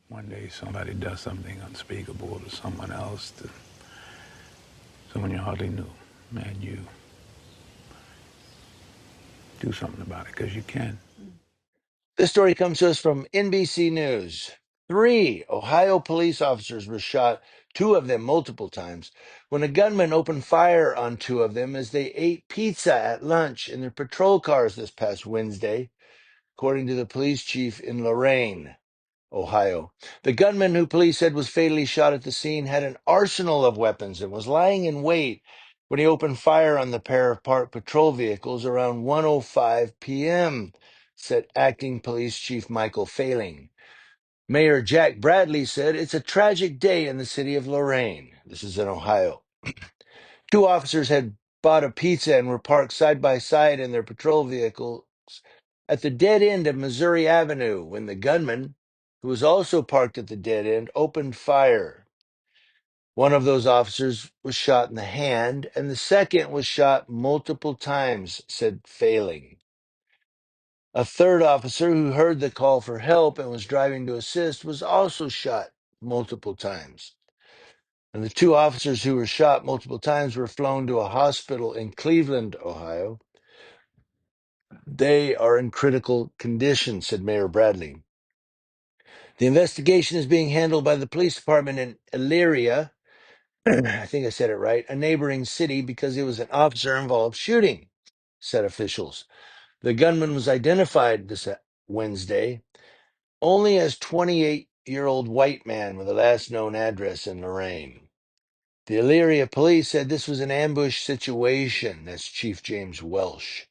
one day somebody does something unspeakable to someone else, to someone you hardly knew, and you do something about it because you can. This story comes to us from NBC News. 3 Ohio police officers were shot, 2 of them multiple times, when a gunman opened fire on 2 of them as they ate pizza at lunch in their patrol cars this past Wednesday, according to the police chief in Lorain, Ohio. The gunman, who police said was fatally shot at the scene, had an arsenal of weapons and was lying in wait when he opened fire on the pair of parked patrol vehicles around 1:05 p.m., said acting police chief Michael Failing. Mayor Jack Bradley said it's a tragic day in the city of Lorain. This is in Ohio. 2 officers had bought a pizza and were parked side by side in their patrol vehicles at the dead end of Missouri Avenue when the gunman, who was also parked at the dead end, opened fire. One of those officers was shot in the hand, and the second was shot multiple times, said Failing. A third officer, who heard the call for help and was driving to assist, was also shot multiple times. And the 2 officers who were shot multiple times were flown to a hospital in Cleveland, Ohio. They are in critical condition, said Mayor Bradley. The investigation is being handled by the police department in Elyria, I think I said it right, a neighboring city, because it was an officer-involved shooting, said officials. The gunman was identified this Wednesday only as 28-year-old white man with a last known address in Lorain. The Elyria police said this was an ambush situation. That's Chief James Welsh.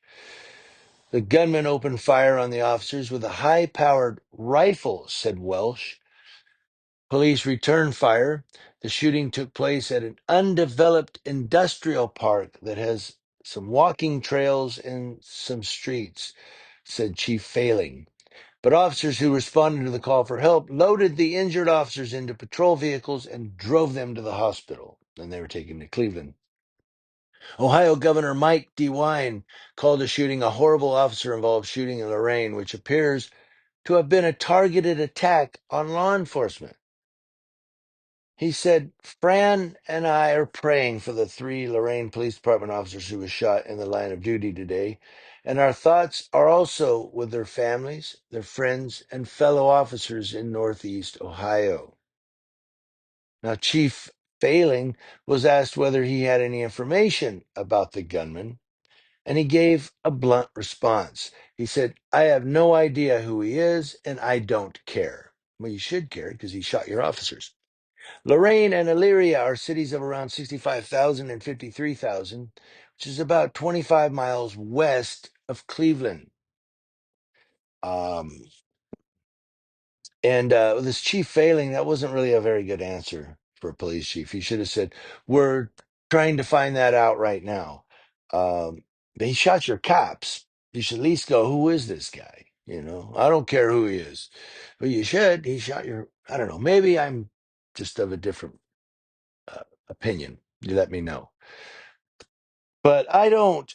The gunman opened fire on the officers with a high-powered rifle, said Welsh. Police returned fire. The shooting took place at an undeveloped industrial park that has some walking trails and some streets, said Chief Failing. But officers who responded to the call for help loaded the injured officers into patrol vehicles and drove them to the hospital. Then they were taken to Cleveland. Ohio Governor Mike DeWine called the shooting a horrible officer-involved shooting in Lorain, which appears to have been a targeted attack on law enforcement. He said, Fran and I are praying for the 3 Lorain Police Department officers who were shot in the line of duty today, and our thoughts are also with their families, their friends, and fellow officers in Northeast Ohio. Now, Chief Failing was asked whether he had any information about the gunman, and he gave a blunt response. He said, I have no idea who he is, and I don't care. Well, you should care because he shot your officers. Lorain and Elyria are cities of around 65,000 and 53,000, which is about 25 miles west of Cleveland. Um, and this chief Failing, that wasn't really a very good answer for a police chief. He should have said, we're trying to find that out right now. He shot your cops. You should at least go, who is this guy? You know, I don't care who he is. But you should. He shot your, I don't know. Maybe I'm just of a different opinion. You let me know. But I don't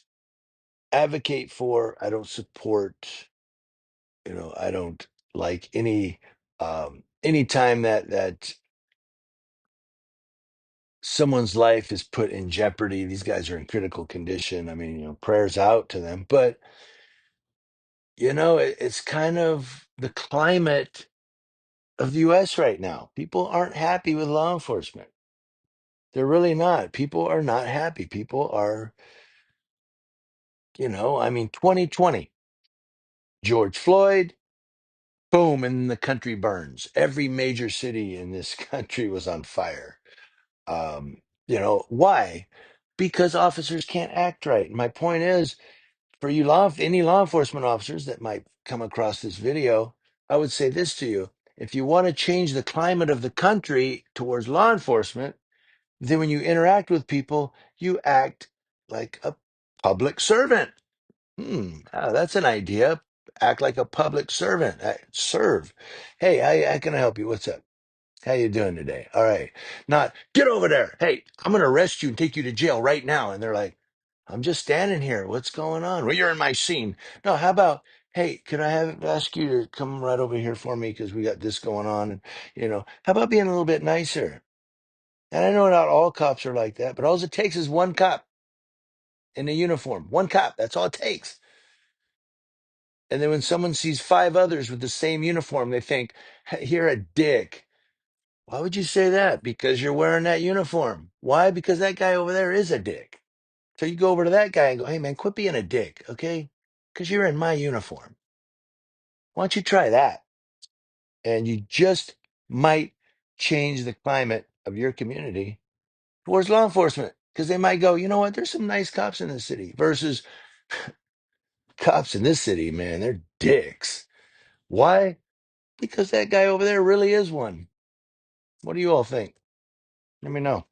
advocate for, I don't support, I don't like any time that someone's life is put in jeopardy. These guys are in critical condition. I mean, prayers out to them. But it's kind of the climate of the US right now. People aren't happy with law enforcement. They're really not. People are not happy. People are, 2020, George Floyd, boom, and the country burns. Every major city in this country was on fire. Why? Because officers can't act right. My point is, for you any law enforcement officers that might come across this video, I would say this to you. If you want to change the climate of the country towards law enforcement, then when you interact with people, you act like a public servant. That's an idea. Act like a public servant. Serve. Hey, how can I help you? What's up? How you doing today? All right. Not get over there. Hey, I'm going to arrest you and take you to jail right now. And they're like, I'm just standing here. What's going on? Well, you're in my scene. No, how about Hey, could I have ask you to come right over here for me because we got this going on? And how about being a little bit nicer? And I know not all cops are like that, but all it takes is one cop in a uniform. One cop. That's all it takes. And then when someone sees five others with the same uniform, they think, "Hey, you're a dick." Why would you say that? Because you're wearing that uniform. Why? Because that guy over there is a dick. So you go over to that guy and go, "Hey, man, quit being a dick, okay? Because you're in my uniform. Why don't you try that?" And you just might change the climate of your community towards law enforcement because they might go, you know what? There's some nice cops in this city versus cops in this city, man. They're dicks. Why? Because that guy over there really is one. What do you all think? Let me know.